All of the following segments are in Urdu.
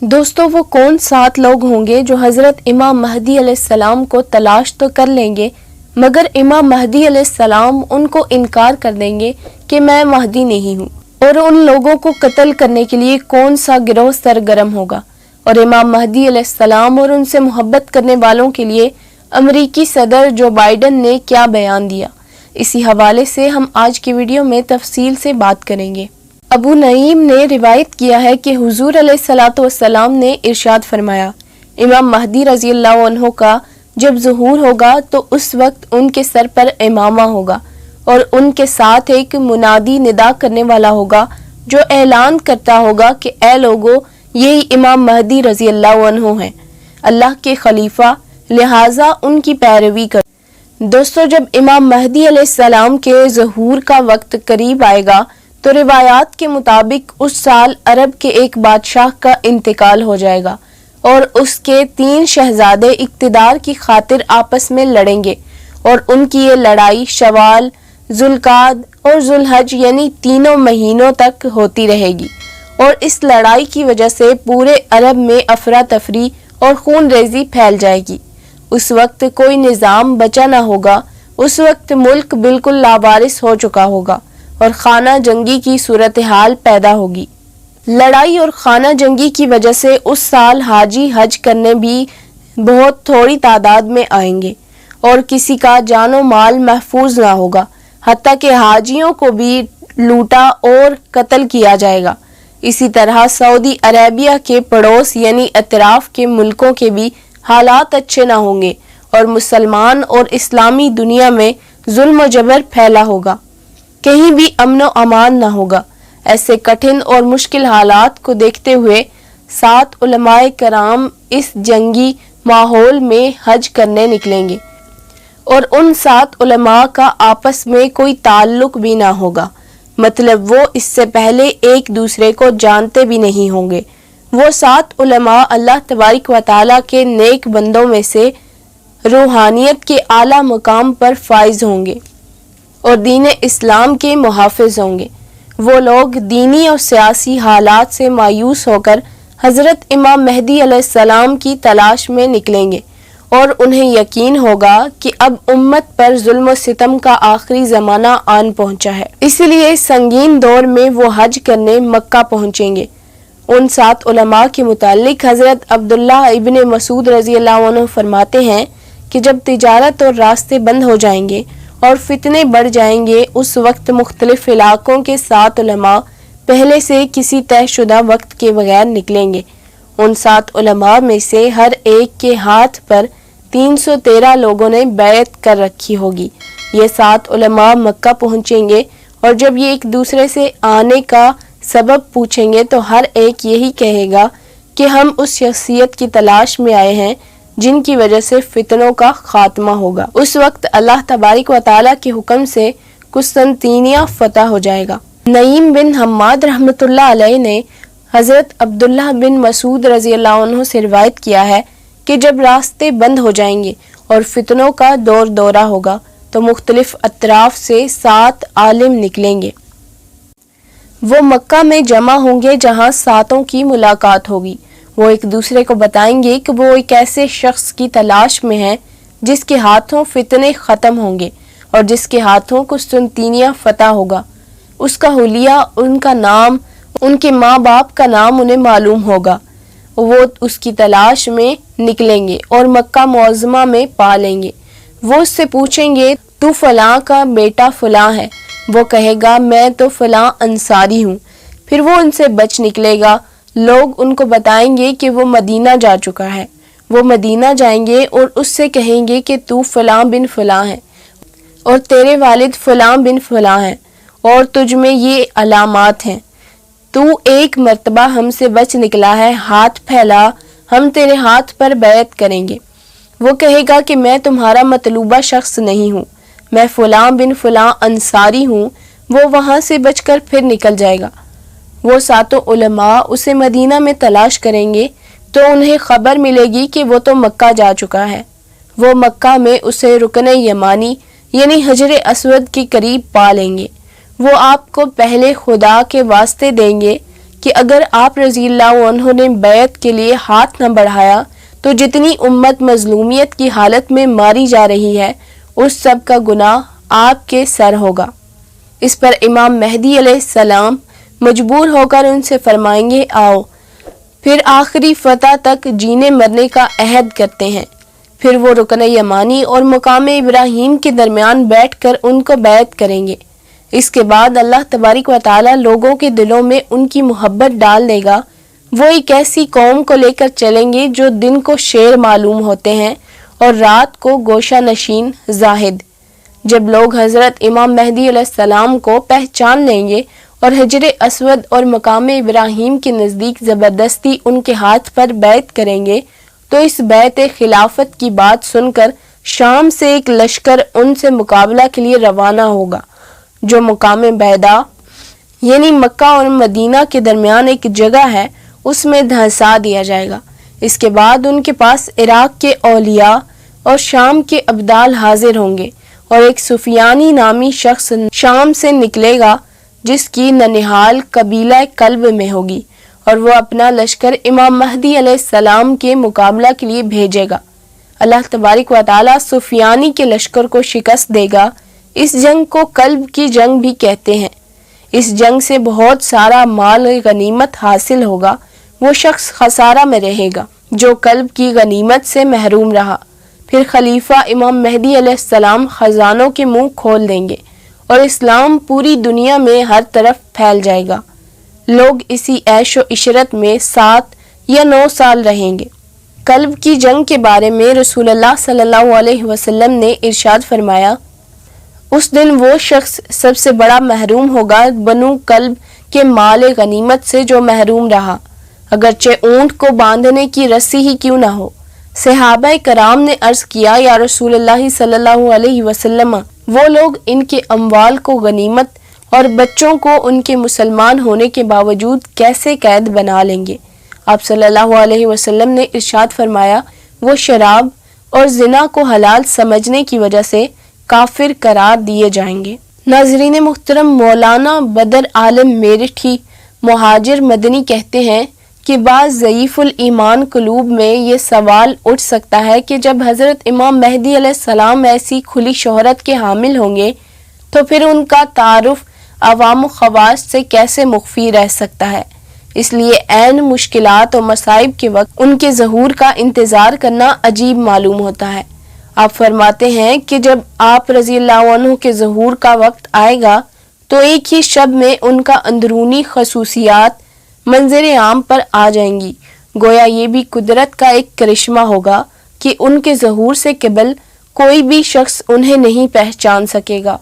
دوستو وہ کون 7 لوگ ہوں گے جو حضرت امام مہدی علیہ السلام کو تلاش تو کر لیں گے مگر امام مہدی علیہ السلام ان کو انکار کر دیں گے کہ میں مہدی نہیں ہوں، اور ان لوگوں کو قتل کرنے کے لیے کون سا گروہ سرگرم ہوگا؟ اور امام مہدی علیہ السلام اور ان سے محبت کرنے والوں کے لیے امریکی صدر جو بائیڈن نے کیا بیان دیا، اسی حوالے سے ہم آج کی ویڈیو میں تفصیل سے بات کریں گے۔ ابو نعیم نے روایت کیا ہے کہ حضور علیہ الصلوۃ والسلام نے ارشاد فرمایا، امام مہدی رضی اللہ عنہ کا جب ظہور ہوگا تو اس وقت ان کے سر پر امامہ ہوگا اور ان کے ساتھ ایک منادی ندا کرنے والا ہوگا جو اعلان کرتا ہوگا کہ اے لوگو، یہی امام مہدی رضی اللہ عنہ ہیں، اللہ کے خلیفہ، لہٰذا ان کی پیروی کرو۔ دوستو جب امام مہدی علیہ السلام کے ظہور کا وقت قریب آئے گا تو روایات کے مطابق اس سال عرب کے ایک بادشاہ کا انتقال ہو جائے گا اور اس کے 3 شہزادے اقتدار کی خاطر آپس میں لڑیں گے، اور ان کی یہ لڑائی شوال، ذوالقعدہ اور ذوالحج یعنی 3 مہینوں تک ہوتی رہے گی، اور اس لڑائی کی وجہ سے پورے عرب میں افراتفری اور خون ریزی پھیل جائے گی۔ اس وقت کوئی نظام بچا نہ ہوگا، اس وقت ملک بالکل لاوارث ہو چکا ہوگا اور خانہ جنگی کی صورتحال پیدا ہوگی۔ لڑائی اور خانہ جنگی کی وجہ سے اس سال حاجی حج کرنے بھی بہت تھوڑی تعداد میں آئیں گے اور کسی کا جان و مال محفوظ نہ ہوگا، حتیٰ کہ حاجیوں کو بھی لوٹا اور قتل کیا جائے گا۔ اسی طرح سعودی عربیہ کے پڑوس یعنی اطراف کے ملکوں کے بھی حالات اچھے نہ ہوں گے اور مسلمان اور اسلامی دنیا میں ظلم و جبر پھیلا ہوگا، کہیں بھی امن و امان نہ ہوگا۔ ایسے کٹھن اور مشکل حالات کو دیکھتے ہوئے 7 علماء کرام اس جنگی ماحول میں حج کرنے نکلیں گے، اور ان 7 علماء کا آپس میں کوئی تعلق بھی نہ ہوگا، مطلب وہ اس سے پہلے ایک دوسرے کو جانتے بھی نہیں ہوں گے۔ وہ 7 علماء اللہ تبارک و تعالیٰ کے نیک بندوں میں سے روحانیت کے اعلیٰ مقام پر فائز ہوں گے اور دین اسلام کے محافظ ہوں گے۔ وہ لوگ دینی اور سیاسی حالات سے مایوس ہو کر حضرت امام مہدی علیہ السلام کی تلاش میں نکلیں گے، اور انہیں یقین ہوگا کہ اب امت پر ظلم و ستم کا آخری زمانہ آن پہنچا ہے، اس لیے سنگین دور میں وہ حج کرنے مکہ پہنچیں گے۔ ان 7 علماء کے متعلق حضرت عبداللہ ابن مسعود رضی اللہ عنہ فرماتے ہیں کہ جب تجارت اور راستے بند ہو جائیں گے اور فتنے بڑھ جائیں گے، اس وقت مختلف علاقوں کے 7 علماء پہلے سے کسی طے شدہ وقت کے بغیر نکلیں گے۔ ان 7 علماء میں سے ہر ایک کے ہاتھ پر 313 لوگوں نے بیعت کر رکھی ہوگی۔ یہ 7 علماء مکہ پہنچیں گے، اور جب یہ ایک دوسرے سے آنے کا سبب پوچھیں گے تو ہر ایک یہی کہے گا کہ ہم اس شخصیت کی تلاش میں آئے ہیں جن کی وجہ سے فتنوں کا خاتمہ ہوگا۔ اس وقت اللہ تبارک و تعالیٰ کے حکم سے قسطنطنیہ فتح ہو جائے گا۔ نعیم بن حماد رحمۃ اللہ علیہ نے حضرت عبداللہ بن مسعود رضی اللہ عنہ سے روایت کیا ہے کہ جب راستے بند ہو جائیں گے اور فتنوں کا دور دورہ ہوگا تو مختلف اطراف سے 7 عالم نکلیں گے۔ وہ مکہ میں جمع ہوں گے جہاں 7 کی ملاقات ہوگی۔ وہ ایک دوسرے کو بتائیں گے کہ وہ ایک ایسے شخص کی تلاش میں ہیں جس کے ہاتھوں فتنے ختم ہوں گے اور جس کے ہاتھوں قسطنطنیہ فتح ہوگا۔ اس کا حلیہ، ان کا نام، ان کے ماں باپ کا نام انہیں معلوم ہوگا۔ وہ اس کی تلاش میں نکلیں گے اور مکہ معظمہ میں پا لیں گے۔ وہ اس سے پوچھیں گے تو فلاں کا بیٹا فلاں ہے؟ وہ کہے گا میں تو فلاں انصاری ہوں۔ پھر وہ ان سے بچ نکلے گا۔ لوگ ان کو بتائیں گے کہ وہ مدینہ جا چکا ہے۔ وہ مدینہ جائیں گے اور اس سے کہیں گے کہ تو فلاں بن فلاں ہے اور تیرے والد فلاں بن فلاں ہیں اور تجھ میں یہ علامات ہیں، تو ایک مرتبہ ہم سے بچ نکلا ہے، ہاتھ پھیلا، ہم تیرے ہاتھ پر بیعت کریں گے۔ وہ کہے گا کہ میں تمہارا مطلوبہ شخص نہیں ہوں، میں فلاں بن فلاں انصاری ہوں۔ وہ وہاں سے بچ کر پھر نکل جائے گا۔ وہ 7 علماء اسے مدینہ میں تلاش کریں گے تو انہیں خبر ملے گی کہ وہ تو مکہ جا چکا ہے۔ وہ مکہ میں اسے رکن یمانی یعنی حجر اسود کے قریب پا لیں گے۔ وہ آپ کو پہلے خدا کے واسطے دیں گے کہ اگر آپ رضی اللہ عنہ نے بیعت کے لیے ہاتھ نہ بڑھایا تو جتنی امت مظلومیت کی حالت میں ماری جا رہی ہے اس سب کا گناہ آپ کے سر ہوگا۔ اس پر امام مہدی علیہ السلام مجبور ہو کر ان سے فرمائیں گے آؤ، پھر آخری فتح تک جینے مرنے کا عہد کرتے ہیں، پھر وہ رکن یمانی اور مقام ابراہیم کے درمیان بیٹھ کر ان کو بیعت کریں گے۔ اس کے بعد اللہ تبارک و تعالی لوگوں کے دلوں میں ان کی محبت ڈال دے گا۔ وہ ایک ایسی قوم کو لے کر چلیں گے جو دن کو شیر معلوم ہوتے ہیں اور رات کو گوشہ نشین زاہد۔ جب لوگ حضرت امام مہدی علیہ السلام کو پہچان لیں گے اور حجر اسود اور مقام ابراہیم کے نزدیک زبردستی ان کے ہاتھ پر بیعت کریں گے تو اس بیعت خلافت کی بات سن کر شام سے ایک لشکر ان سے مقابلہ کے لیے روانہ ہوگا، جو مقام بیدا یعنی مکہ اور مدینہ کے درمیان ایک جگہ ہے اس میں دھنسا دیا جائے گا۔ اس کے بعد ان کے پاس عراق کے اولیاء اور شام کے ابدال حاضر ہوں گے، اور ایک سفیانی نامی شخص شام سے نکلے گا جس کی ننہال قبیلہ کلب میں ہوگی، اور وہ اپنا لشکر امام مہدی علیہ السلام کے مقابلہ کے لیے بھیجے گا۔ اللہ تبارک و تعالی سفیانی کے لشکر کو شکست دے گا۔ اس جنگ کو کلب کی جنگ بھی کہتے ہیں۔ اس جنگ سے بہت سارا مال غنیمت حاصل ہوگا۔ وہ شخص خسارہ میں رہے گا جو کلب کی غنیمت سے محروم رہا۔ پھر خلیفہ امام مہدی علیہ السلام خزانوں کے منہ کھول دیں گے اور اسلام پوری دنیا میں ہر طرف پھیل جائے گا۔ لوگ اسی عیش و عشرت میں 7 یا 9 سال رہیں گے۔ کلب کی جنگ کے بارے میں رسول اللہ صلی اللہ علیہ وسلم نے ارشاد فرمایا، اس دن وہ شخص سب سے بڑا محروم ہوگا بنو کلب کے مال غنیمت سے جو محروم رہا، اگرچہ اونٹ کو باندھنے کی رسی ہی کیوں نہ ہو۔ صحابہ کرام نے عرض کیا، یا رسول اللہ صلی اللہ علیہ وسلم، وہ لوگ ان کے اموال کو غنیمت اور بچوں کو ان کے مسلمان ہونے کے باوجود کیسے قید بنا لیں گے؟ آپ صلی اللہ علیہ وسلم نے ارشاد فرمایا، وہ شراب اور زنا کو حلال سمجھنے کی وجہ سے کافر قرار دیے جائیں گے۔ ناظرین محترم، مولانا بدر عالم میرٹھی مہاجر مدنی کہتے ہیں کہ بعض ضعیف الایمان قلوب میں یہ سوال اٹھ سکتا ہے کہ جب حضرت امام مہدی علیہ السلام ایسی کھلی شہرت کے حامل ہوں گے تو پھر ان کا تعارف عوام و خواص سے کیسے مخفی رہ سکتا ہے؟ اس لیے عین مشکلات اور مصائب کے وقت ان کے ظہور کا انتظار کرنا عجیب معلوم ہوتا ہے۔ آپ فرماتے ہیں کہ جب آپ رضی اللہ عنہ کے ظہور کا وقت آئے گا تو ایک ہی شب میں ان کا اندرونی خصوصیات منظر عام پر آ جائیں گی۔ گویا یہ بھی قدرت کا ایک کرشمہ ہوگا کہ ان کے ظہور سے قبل کوئی بھی شخص انہیں نہیں پہچان سکے گا،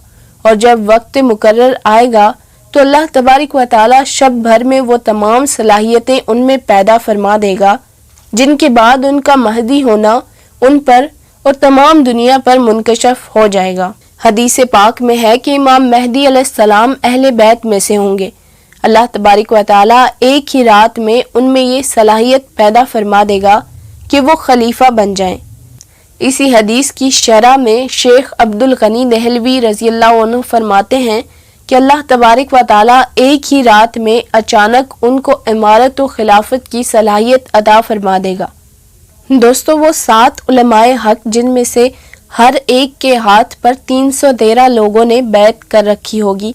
اور جب وقت مقرر آئے گا تو اللہ تبارک و تعالی شب بھر میں وہ تمام صلاحیتیں ان میں پیدا فرما دے گا جن کے بعد ان کا مہدی ہونا ان پر اور تمام دنیا پر منکشف ہو جائے گا۔ حدیث پاک میں ہے کہ امام مہدی علیہ السلام اہل بیت میں سے ہوں گے۔ اللہ تبارک و تعالی ایک ہی رات میں ان میں یہ صلاحیت پیدا فرما دے گا کہ وہ خلیفہ بن جائیں۔ اسی حدیث کی شرح میں شیخ عبد الغنی دہلوی رضی اللہ عنہ فرماتے ہیں کہ اللہ تبارک و تعالی ایک ہی رات میں اچانک ان کو امارت و خلافت کی صلاحیت عطا فرما دے گا۔ دوستو، وہ 7 علماء حق جن میں سے ہر ایک کے ہاتھ پر 313 لوگوں نے بیعت کر رکھی ہوگی،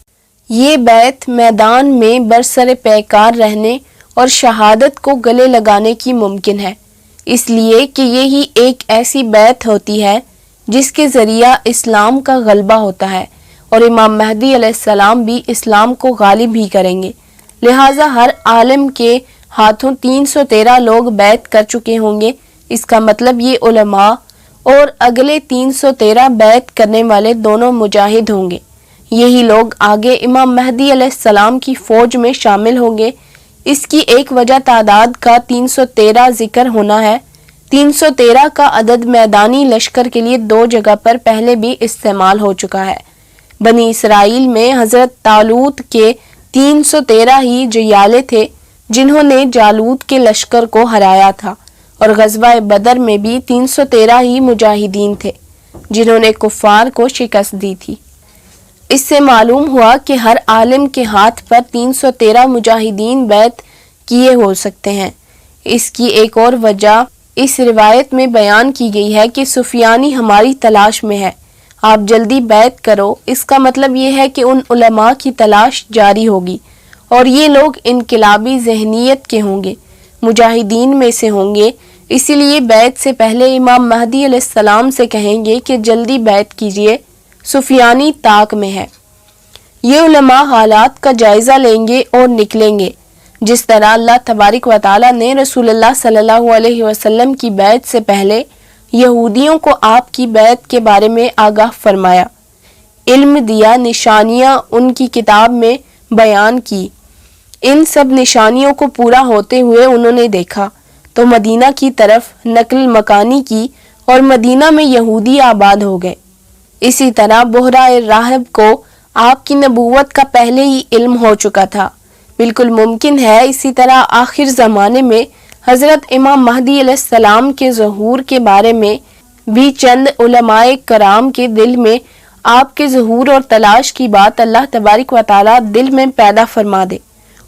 یہ بیعت میدان میں برسر پیکار رہنے اور شہادت کو گلے لگانے کی ممکن ہے، اس لیے کہ یہی ایک ایسی بیعت ہوتی ہے جس کے ذریعہ اسلام کا غلبہ ہوتا ہے، اور امام مہدی علیہ السلام بھی اسلام کو غالب ہی کریں گے۔ لہٰذا ہر عالم کے ہاتھوں 313 لوگ بیعت کر چکے ہوں گے۔ اس کا مطلب یہ علماء اور اگلے 313 بیعت کرنے والے دونوں مجاہد ہوں گے۔ یہی لوگ آگے امام مہدی علیہ السلام کی فوج میں شامل ہوں گے۔ اس کی ایک وجہ تعداد کا 313 ذکر ہونا ہے۔ 313 کا عدد میدانی لشکر کے لیے 2 جگہ پر پہلے بھی استعمال ہو چکا ہے۔ بنی اسرائیل میں حضرت طالوت کے 313 ہی جیالے تھے جنہوں نے جالوت کے لشکر کو ہرایا تھا، اور غزوہ بدر میں بھی 313 ہی مجاہدین تھے جنہوں نے کفار کو شکست دی تھی۔ اس سے معلوم ہوا کہ ہر عالم کے ہاتھ پر 313 مجاہدین بیعت کیے ہو سکتے ہیں۔ اس کی ایک اور وجہ اس روایت میں بیان کی گئی ہے کہ سفیانی ہماری تلاش میں ہے، آپ جلدی بیعت کرو۔ اس کا مطلب یہ ہے کہ ان علماء کی تلاش جاری ہوگی اور یہ لوگ انقلابی ذہنیت کے ہوں گے، مجاہدین میں سے ہوں گے، اسی لیے بیعت سے پہلے امام مہدی علیہ السلام سے کہیں گے کہ جلدی بیعت کیجئے، سفیانی طاق میں ہے۔ یہ علماء حالات کا جائزہ لیں گے اور نکلیں گے، جس طرح اللہ تبارک و تعالیٰ نے رسول اللہ صلی اللہ علیہ وسلم کی بیعت سے پہلے یہودیوں کو آپ کی بیعت کے بارے میں آگاہ فرمایا، علم دیا، نشانیاں ان کی کتاب میں بیان کی۔ ان سب نشانیوں کو پورا ہوتے ہوئے انہوں نے دیکھا تو مدینہ کی طرف نقل مکانی کی اور مدینہ میں یہودی آباد ہو گئے۔ اسی طرح بحرہ راہب کو آپ کی نبوت کا پہلے ہی علم ہو چکا تھا۔ بالکل ممکن ہے اسی طرح آخر زمانے میں حضرت امام مہدی علیہ السلام کے ظہور کے بارے میں بھی چند علماء کرام کے دل میں آپ کے ظہور اور تلاش کی بات اللہ تبارک و تعالیٰ دل میں پیدا فرما دے،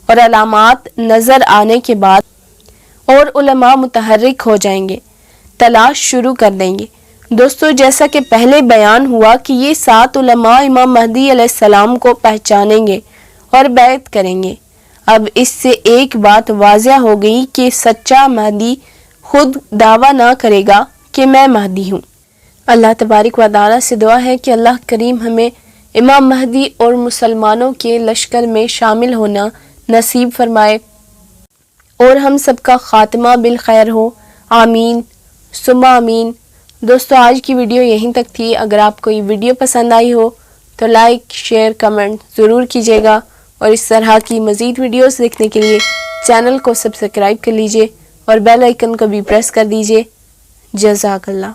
اور علامات نظر آنے کے بعد اور علماء متحرک ہو جائیں گے، تلاش شروع کر دیں گے۔ دوستو، جیسا کہ پہلے بیان ہوا کہ یہ 7 علماء امام مہدی علیہ السلام کو پہچانیں گے اور بیعت کریں گے۔ اب اس سے ایک بات واضح ہو گئی کہ سچا مہدی خود دعویٰ نہ کرے گا کہ میں مہدی ہوں۔ اللہ تبارک و تعالیٰ سے دعا ہے کہ اللہ کریم ہمیں امام مہدی اور مسلمانوں کے لشکر میں شامل ہونا نصیب فرمائے اور ہم سب کا خاتمہ بالخیر ہو، آمین ثم آمین۔ دوستو، آج کی ویڈیو یہیں تک تھی۔ اگر آپ کو یہ ویڈیو پسند آئی ہو تو لائک، شیئر، کمنٹ ضرور کیجیے گا، اور اس طرح کی مزید ویڈیوز دیکھنے کے لیے چینل کو سبسکرائب کر لیجئے اور بیل آئیکن کو بھی پریس کر دیجئے۔ جزاک اللہ۔